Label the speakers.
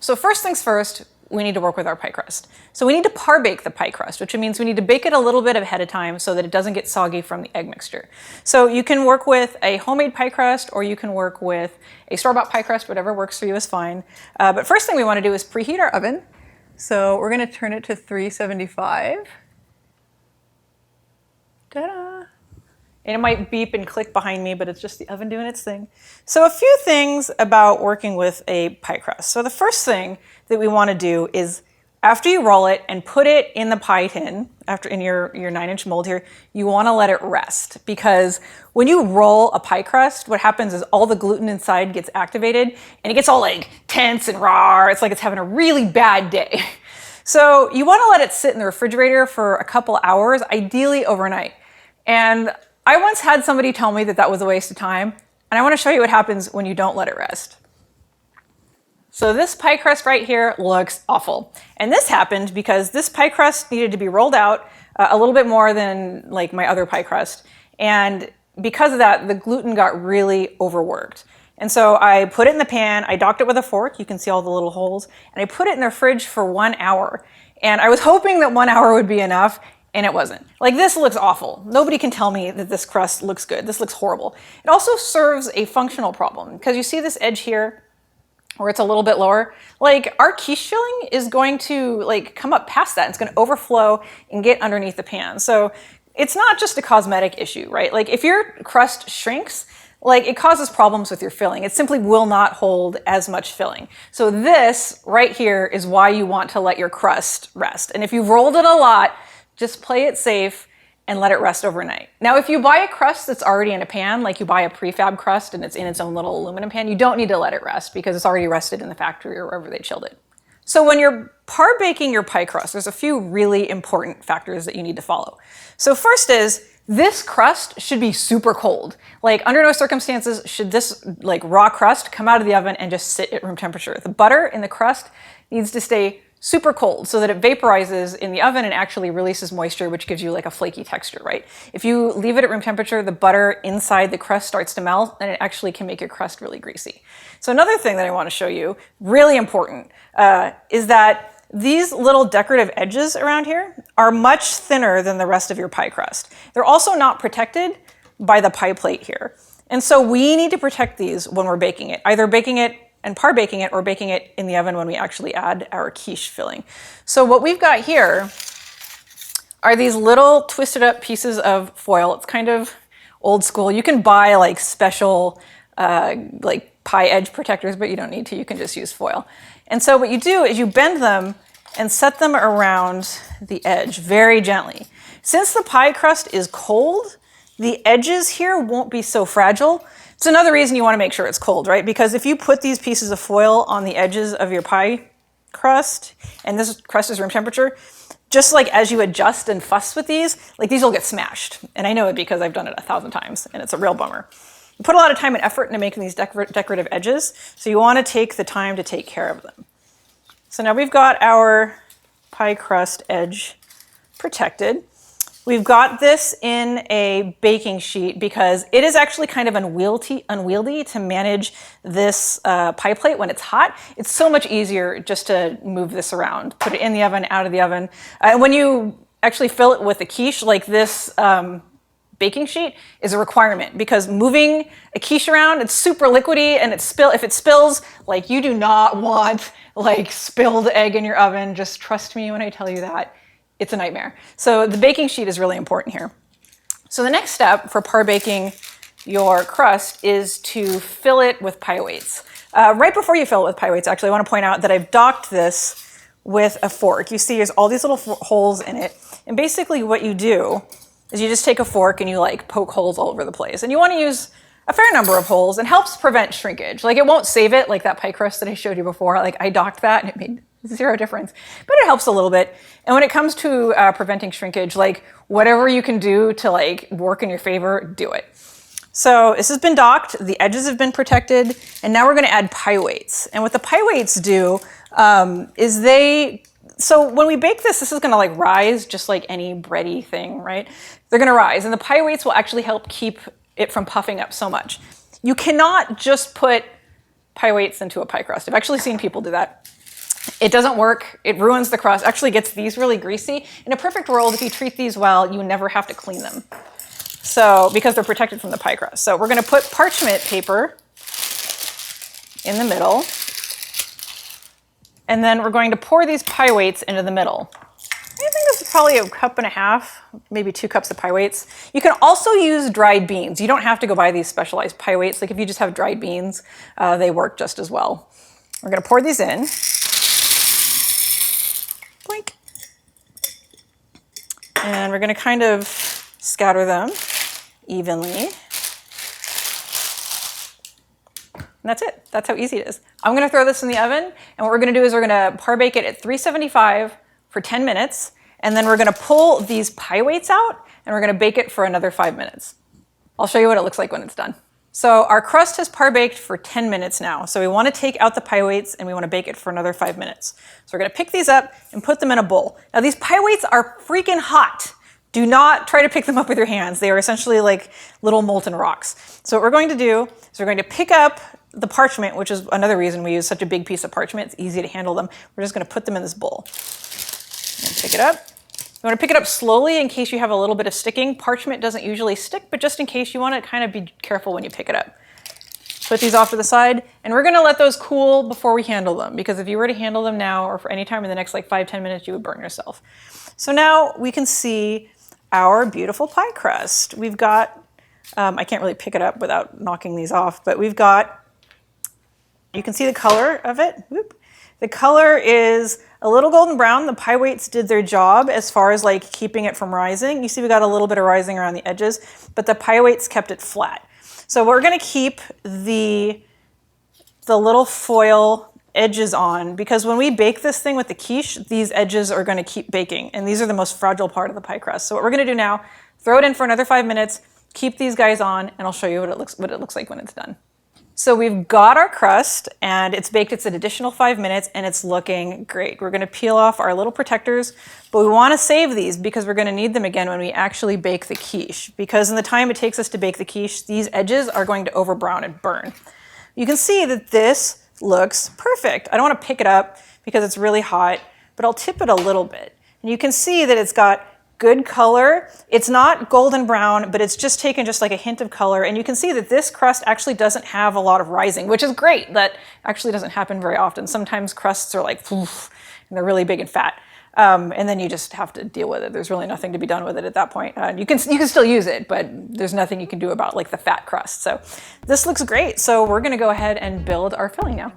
Speaker 1: So first things first, we need to work with our pie crust. So we need to parbake the pie crust, which means we need to bake it a little bit ahead of time so that it doesn't get soggy from the egg mixture. So you can work with a homemade pie crust, or you can work with a store-bought pie crust, whatever works for you is fine. But first thing we want to do is preheat our oven. So we're going to turn it to 375. Ta-da! And it might beep and click behind me, but it's just the oven doing its thing. So a few things about working with a pie crust. So the first thing that we want to do is, after you roll it and put it in the pie tin, in your 9-inch mold here, you want to let it rest, because when you roll a pie crust, what happens is all the gluten inside gets activated and it gets all like tense and raw. It's like it's having a really bad day. So you want to let it sit in the refrigerator for a couple hours, ideally overnight. And I once had somebody tell me that that was a waste of time, and I want to show you what happens when you don't let it rest. So this pie crust right here looks awful. And this happened because this pie crust needed to be rolled out a little bit more than like my other pie crust. And because of that, the gluten got really overworked. And so I put it in the pan, I docked it with a fork, you can see all the little holes, and I put it in the fridge for 1 hour. And I was hoping that 1 hour would be enough, and it wasn't. Like, this looks awful. Nobody can tell me that this crust looks good. This looks horrible. It also serves a functional problem, because you see this edge here, where it's a little bit lower, like our quiche filling is going to like come up past that. It's going to overflow and get underneath the pan. So it's not just a cosmetic issue, right? Like if your crust shrinks, like it causes problems with your filling. It simply will not hold as much filling. So this right here is why you want to let your crust rest. And if you've rolled it a lot, just play it safe and let it rest overnight. Now, if you buy a crust that's already in a pan, like you buy a prefab crust and it's in its own little aluminum pan, you don't need to let it rest because it's already rested in the factory or wherever they chilled it. So when you're parbaking your pie crust, there's a few really important factors that you need to follow. So first is, this crust should be super cold. Like under no circumstances should this like raw crust come out of the oven and just sit at room temperature. The butter in the crust needs to stay super cold so that it vaporizes in the oven and actually releases moisture, which gives you like a flaky texture, right? If you leave it at room temperature, the butter inside the crust starts to melt and it actually can make your crust really greasy. So another thing that I want to show you, really important, is that these little decorative edges around here are much thinner than the rest of your pie crust. They're also not protected by the pie plate here. And so we need to protect these when we're baking it, either baking it and parbaking it or baking it in the oven when we actually add our quiche filling. So what we've got here are these little twisted up pieces of foil. It's kind of old school. You can buy like special like pie edge protectors, but you don't need to. You can just use foil. And so what you do is you bend them and set them around the edge very gently. Since the pie crust is cold, the edges here won't be so fragile. It's another reason you want to make sure it's cold, right? Because if you put these pieces of foil on the edges of your pie crust, and this crust is room temperature, just like as you adjust and fuss with these, like these will get smashed. And I know it because I've done it 1,000 times, and it's a real bummer. You put a lot of time and effort into making these decorative edges, so you want to take the time to take care of them. So now we've got our pie crust edge protected. We've got this in a baking sheet because it is actually kind of unwieldy to manage this pie plate when it's hot. It's so much easier just to move this around, put it in the oven, out of the oven. And when you actually fill it with a quiche, like this baking sheet is a requirement, because moving a quiche around, it's super liquidy, and if it spills, like you do not want like spilled egg in your oven. Just trust me when I tell you that. It's a nightmare. So the baking sheet is really important here. So the next step for parbaking your crust is to fill it with pie weights. Right before you fill it with pie weights, actually, I want to point out that I've docked this with a fork. You see there's all these little holes in it. And basically what you do is you just take a fork and you like poke holes all over the place. And you want to use a fair number of holes, and helps prevent shrinkage. Like it won't save it like that pie crust that I showed you before. Like I docked that and it made zero difference, but it helps a little bit. And when it comes to preventing shrinkage, like whatever you can do to like work in your favor, do it. So this has been docked, the edges have been protected, and now we're going to add pie weights. And what the pie weights do so when we bake this is going to like rise just like any bready thing, right? They're going to rise, and the pie weights will actually help keep it from puffing up so much. You cannot just put pie weights into a pie crust. I've actually seen people do that. It doesn't work. It ruins the crust. Actually gets these really greasy. In a perfect world, if you treat these well, you never have to clean them. So, because they're protected from the pie crust. So we're gonna put parchment paper in the middle. And then we're going to pour these pie weights into the middle. I think this is probably 1.5 cups, maybe 2 cups of pie weights. You can also use dried beans. You don't have to go buy these specialized pie weights. Like if you just have dried beans, they work just as well. We're gonna pour these in. Blink. And we're gonna kind of scatter them evenly. And that's it. That's how easy it is. I'm gonna throw this in the oven, and what we're gonna do is we're gonna Parbake it at 375 for 10 minutes, and then we're gonna pull these pie weights out, and we're gonna bake it for another 5 minutes. I'll show you what it looks like when it's done. So our crust has Parbaked for 10 minutes now. So we wanna take out the pie weights, and we wanna bake it for another 5 minutes. So we're gonna pick these up and put them in a bowl. Now these pie weights are freaking hot. Do not try to pick them up with your hands. They are essentially like little molten rocks. So what we're going to do is we're going to pick up the parchment, which is another reason we use such a big piece of parchment. It's easy to handle them. We're just going to put them in this bowl. And pick it up. You want to pick it up slowly in case you have a little bit of sticking. Parchment doesn't usually stick, but just in case, you want to kind of be careful when you pick it up. Put these off to the side, and we're going to let those cool before we handle them, because if you were to handle them now or for any time in the next like 5-10 minutes, you would burn yourself. So now we can see our beautiful pie crust. We've got, I can't really pick it up without knocking these off, but we've got, you can see the color of it. Whoop. The color is a little golden brown. The pie weights did their job as far as like keeping it from rising. You see we got a little bit of rising around the edges, but the pie weights kept it flat. So we're gonna keep the little foil edges on, because when we bake this thing with the quiche, these edges are going to keep baking, and these are the most fragile part of the pie crust. So what we're going to do now, throw it in for another 5 minutes, keep these guys on, and I'll show you what it looks like when it's done. So we've got our crust, and it's baked. It's an additional 5 minutes, and it's looking great. We're going to peel off our little protectors, but we want to save these because we're going to need them again when we actually bake the quiche, because in the time it takes us to bake the quiche, these edges are going to overbrown and burn. You can see that this looks perfect. I don't want to pick it up because it's really hot, but I'll tip it a little bit. And you can see that it's got good color. It's not golden brown, but it's just taken just like a hint of color. And you can see that this crust actually doesn't have a lot of rising, which is great. That actually doesn't happen very often. Sometimes crusts are like, poof, and they're really big and fat. And then you just have to deal with it. There's really nothing to be done with it at that point. You can still use it, but there's nothing you can do about like the fat crust. So this looks great. So we're gonna go ahead and build our filling now.